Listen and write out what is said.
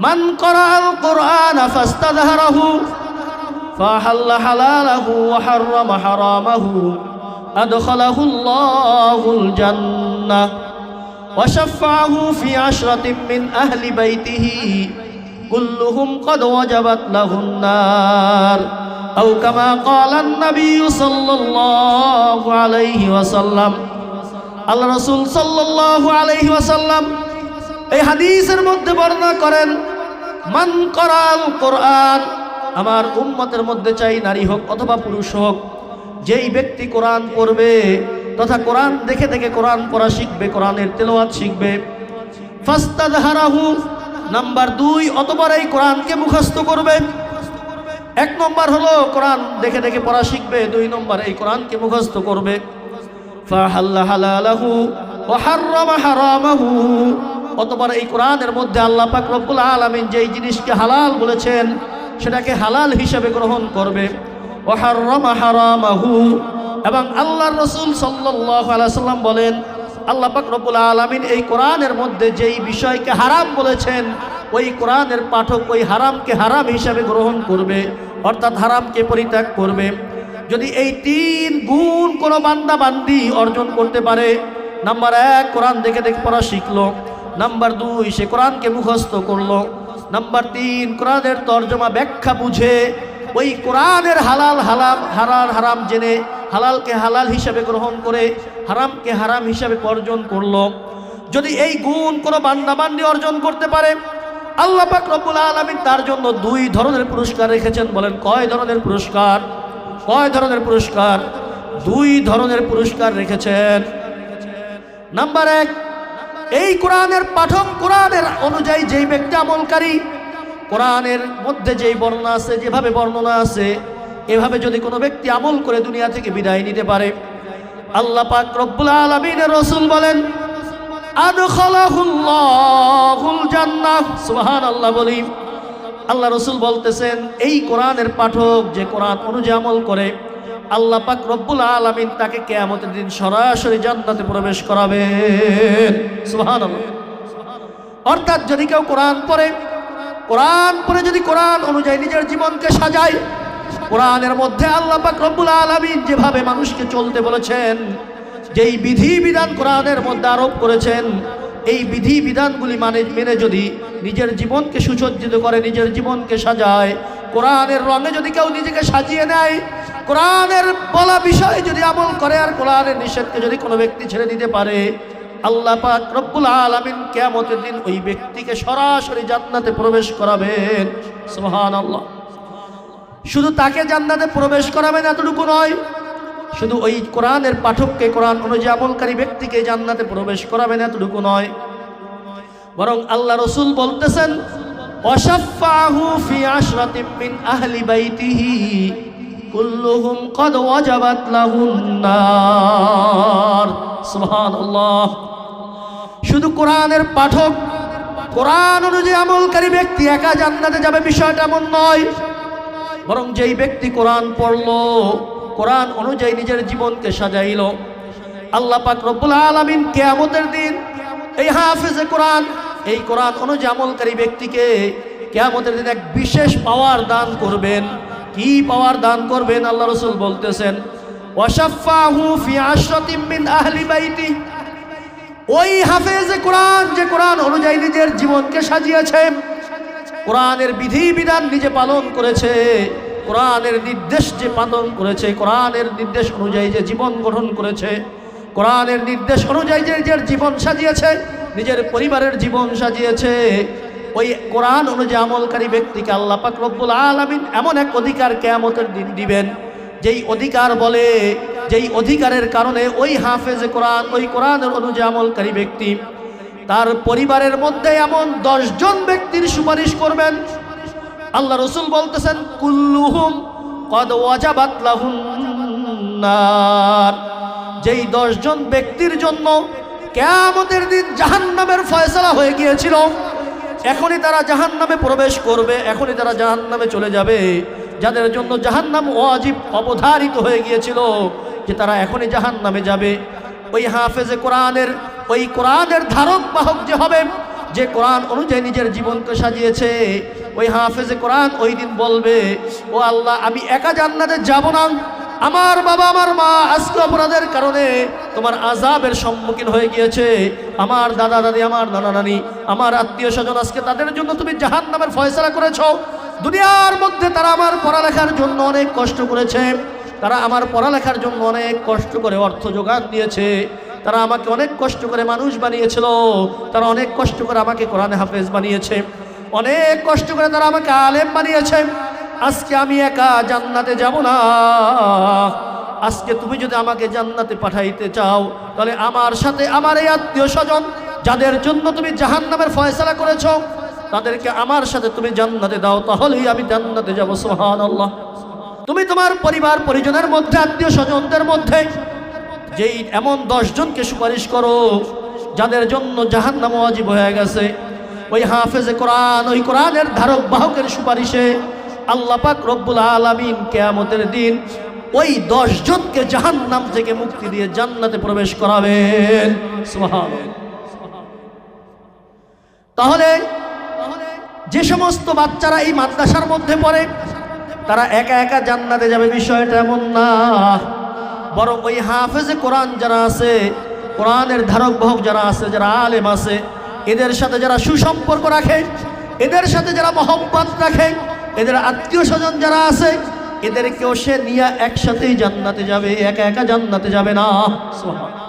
মান ক্বারাআল কুরআনা ফাস্তাযহারাহু ফাহাল্লা হালালাহু ওয়া হাররামা হারামাহু আদখালাহুল্লাহুল জান্নাহ ওয়া শাফাআহু ফি আশরাতিন মিন আহলি বাইতিহি কুল্লুহুম ক্বাদ ওয়াজাবাত লাহুন নার আও কামা ক্বালান নবী সাল্লাল্লাহু আলাইহি ওয়াসাল্লাম। আল্লাহ রাসূল সাল্লাল্লাহু আলাইহি ওয়াসাল্লাম এই হাদিসের মধ্যে বর্ণনা করেন, মান ক্বারাআল কুরআন, আমার উম্মতের মধ্যে চাই নারী হোক অথবা পুরুষ হোক, যেই ব্যক্তি কোরআন পড়বে তথা কোরআন দেখে দেখে কোরআন পড়া শিখবে, কোরআনের তেলাওয়াত শিখবে, ফাস্তাযহারাহু, নাম্বার 2 অতঃপর এই কোরআনকে মুখস্থ করবে। 1 নম্বর হলো কোরআন দেখে দেখে পড়া শিখবে, 2 নম্বর এই কোরআনকে মুখস্থ করবে। ফাহাল্লা হালালাহু ওয়া হাররামা হারামাহু, অতঃপর এই কোরআনের মধ্যে আল্লাহ পাক রব্বুল আলামিন যেই জিনিসকে হালাল বলেছেন সেটাকে হালাল হিসেবে গ্রহণ করবে। ওয়া হাররামা হারামাহু, এবং আল্লাহর রাসূল সাল্লাল্লাহু আলাইহি ওয়াসাল্লাম বলেন, আল্লাহ পাক রব্বুল আলামিন এই কোরআনের মধ্যে যেই বিষয়কে হারাম বলেছেন ওই কোরআনের পাঠক ওই হারামকে হারাম হিসাবে গ্রহণ করবে, অর্থাৎ হারামকে পরিত্যাগ করবে। যদি এই 3 গুণ কোনো বান্দা বান্দি অর্জন করতে পারে, নাম্বার 1 কোরআন দেখে দেখে পড়া শিখলো, নাম্বার 2 সে কোরআনকে মুখস্থ করলো, নাম্বার 3 কোরআনের তর্জমা ব্যাখ্যা বুঝে ওই কোরআনের হালাল হালাল হালাল হারাম জেনে হালালকে হালাল হিসাবে গ্রহণ করে হারামকে হারাম হিসাবে বর্জন করলো। যদি এই গুণ কোনো বান্দা বান্দি অর্জন করতে পারে, আল্লাহ পাক রব্বুল আলামিন তার জন্য 2 ধরনের পুরস্কার রেখেছেন। বলেন কয় ধরনের পুরস্কার? কয় ধরনের পুরস্কার? 2 ধরনের পুরস্কার রেখেছেন। নাম্বার 1, এই কোরআনের পাঠক, কোরআনের অনুযায়ী যেই ব্যক্তি আমলকারী, কোরআনের মধ্যে যেই বর্ণনা আছে, যেভাবে বর্ণনা আছে এভাবে যদি কোনো ব্যক্তি আমল করে দুনিয়া থেকে বিদায় নিতে পারে, আল্লাহ পাক রব্বুল আলামিনের রাসূল বলেন আদখালাহুল্লাহুল জান্নাহ। সুবহানাল্লাহ বলি। আল্লাহ রাসূল বলতেছেন এই কোরআনের পাঠক যে কোরআন অনুযায়ী আমল করে আল্লাহ পাক রব্বুল আলামিন তাকে কিয়ামতের দিন সরাসরি জান্নাতে প্রবেশ করাবেন। সুবহানাল্লাহ। অর্থাৎ যদি কেউ কোরআন পড়ে যদি কোরআন অনুযায়ী নিজের জীবনকে সাজায়, কোরআনের মধ্যে আল্লাহ পাক রব্বুল আলামিন যেভাবে মানুষকে চলতে বলেছেন, যেই বিধি বিধান কোরআনের মধ্যে আরোপ করেছেন, এই বিধি বিধানগুলি মেনে যদি নিজের জীবনকে সুসজ্জিত করে, নিজের জীবনকে সাজায়, কোরআনের রঙে যদি কেউ নিজেকে সাজিয়ে নেয়, কোরআনের বলা বিষয়ে যদি আমল করে আর কোরআনের নিষেধকে যদি কোনো ব্যক্তি ছেড়ে দিতে পারে, আল্লাহ পাক রব্বুল আলামিন কিয়ামতের দিন ওই ব্যক্তিকে সরাসরি জান্নাতে প্রবেশ করাবেন। সুবহানাল্লাহ। শুধু তাকে জান্নাতে প্রবেশ করাবেন এতটুকু নয়, শুধু ওই কোরআনের পাঠককে, কোরআন অনুযায়ী আমলকারী ব্যক্তিকে জান্নাতে প্রবেশ করাবেন এতটুকু নয়, বরং আল্লাহ রাসূল বলতেছেন ওয়াশাফাহু ফি আশরাতিন মিন আহলি বাইতিহি কুল্লুহুম ক্বাদ ওয়াজাবাত লাহুন নার। সুবহানাল্লাহ। শুধু কোরআনের পাঠক, কোরআন অনুযায়ী আমলকারী ব্যক্তি একা জান্নাতে যাবে বিষয়টা এমন নয়, বরং যেই ব্যক্তি কোরআন পড়লো, কোরআন অনুযায়ী নিজের জীবনকে সাজাইলো, আল্লাহ পাক রব্বুল আলামিন কিয়ামতের দিন এই হাফেজে কোরআন, এই কোরআন অনুযায়ী আমলকারী ব্যক্তিকে কিয়ামতের দিন এক বিশেষ পাওয়ার দান করবেন। কি পাওয়ার দান করবেন? আল্লাহ রাসূল বলতেছেন ওয়াশাফাহু ফি আশরাতিন মিন আহলি বাইতি, ওই হাফেজে কোরআন যে কোরআন অনুযায়ী নিজের জীবনকে সাজিয়েছে, কোরআনের বিধি বিধান নিজে পালন করেছে, কোরআনের নির্দেশ যে পালন করেছে, কোরআনের নির্দেশ অনুযায়ী যে জীবন গঠন করেছে, কোরআনের নির্দেশ অনুযায়ী যে নিজের জীবন সাজিয়েছে, নিজের পরিবারের জীবন সাজিয়েছে, ওই কোরআন অনুযায়ী আমলকারী ব্যক্তিকে আল্লাহ পাক রব্বুল আলামিন এমন এক অধিকার কিয়ামতের দিন দিবেন, যেই অধিকার বলে, যেই অধিকারের কারণে ওই হাফেজে কোরআন, ওই কোরআনের অনুযায়ী আমলকারী ব্যক্তি তার পরিবারের মধ্যে এমন 10 জন ব্যক্তির সুপারিশ করবেন। আল্লাহ রাসূল বলতেছেন কুল্লুহুম ক্বাদ ওয়াজাবাত লাহুন নার, যেই 10 জন ব্যক্তির জন্য কিয়ামতের দিন জাহান্নামের ফয়সালা হয়ে গিয়েছিল, এখনই তারা জাহান্নামে প্রবেশ করবে, এখনই তারা জাহান্নামে চলে যাবে, যাদের জন্য জাহান্নাম ওয়াজিব অবধারিত হয়ে গিয়েছিল যে তারা এখনই জাহান্নামে যাবে, ওই হাফেজে কোরআনের, ওই কোরআনের ধারক বাহক যে হবে, যে কোরআন অনুযায়ী নিজের জীবনকে সাজিয়েছে, ওই হাফেজে কোরআন ওই দিন বলবে, ও আল্লাহ, আমি একা জান্নাতে যাব না, আমার বাবা আমার মা আজকে অপরাধের কারণে তোমার আযাবের সম্মুখীন হয়ে গিয়েছে, আমার দাদা দাদি, আমার নানা নানি, আমার আত্মীয় স্বজন, আজকে তাদের জন্য তুমি জাহান্নামের ফয়সালা করেছো। দুনিয়ার মধ্যে তারা আমার পড়ালেখার জন্য অনেক কষ্ট করেছে, তারা আমার পড়ালেখার জন্য অনেক কষ্ট করে অর্থ যোগান দিয়েছে, তারা আমাকে অনেক কষ্ট করে মানুষ বানিয়েছিল, তারা অনেক কষ্ট করে আমাকে কোরআনে হাফেজ বানিয়েছে, অনেক কষ্ট করে তারা আমাকে আলেম বানিয়েছে। আজকে আমি একা জান্নাতে যাব না। আজকে তুমি যদি আমাকে জান্নাতে পাঠাইতে চাও, তাহলে আমার সাথে আমার এই আত্মীয় স্বজন যাদের জন্য তুমি জাহান্নামের ফয়সালা করেছো, তাদেরকে আমার সাথে তুমি জান্নাতে দাও, তাহলেই আমি জান্নাতে যাব। সুবহানাল্লাহ। তুমি তোমার পরিবার পরিজনের মধ্যে, আত্মীয় স্বজনদের মধ্যে যেই এমন 10 জনকে সুপারিশ করো যাদের জন্য জাহান্নাম ওয়াজিব হয়ে গেছে, ওই হাফেজে কোরআন, ওই কোরআনের ধারক বাহকের সুপারিশে আল্লাহ পাক রব্বুল আলামিন কিয়ামতের দিন ওই 10 জনকে জাহান্নাম থেকে মুক্তি দিয়ে জান্নাতে প্রবেশ করাবেন। সুবহানাল্লাহ। তাহলে যে সমস্ত বাচ্চারা এই মাদ্রাসার মধ্যে পড়ে তারা একা একা জান্নাতে যাবে বিষয়টা এমন না, বরং ওই হাফেজে কোরআন যারা আছে, কোরআনের ধারক বাহক যারা আছে, যারা আলেম আছে, এদের সাথে যারা সুসম্পর্ক রাখে, এদের সাথে যারা মহব্বত রাখে, এদের আত্মীয় স্বজন যারা আছে, এদেরকেও সে নিয়ে একসাথেই জান্নাতে যাবে, একা একা জান্নাতে যাবে না। সুবহানাল্লাহ।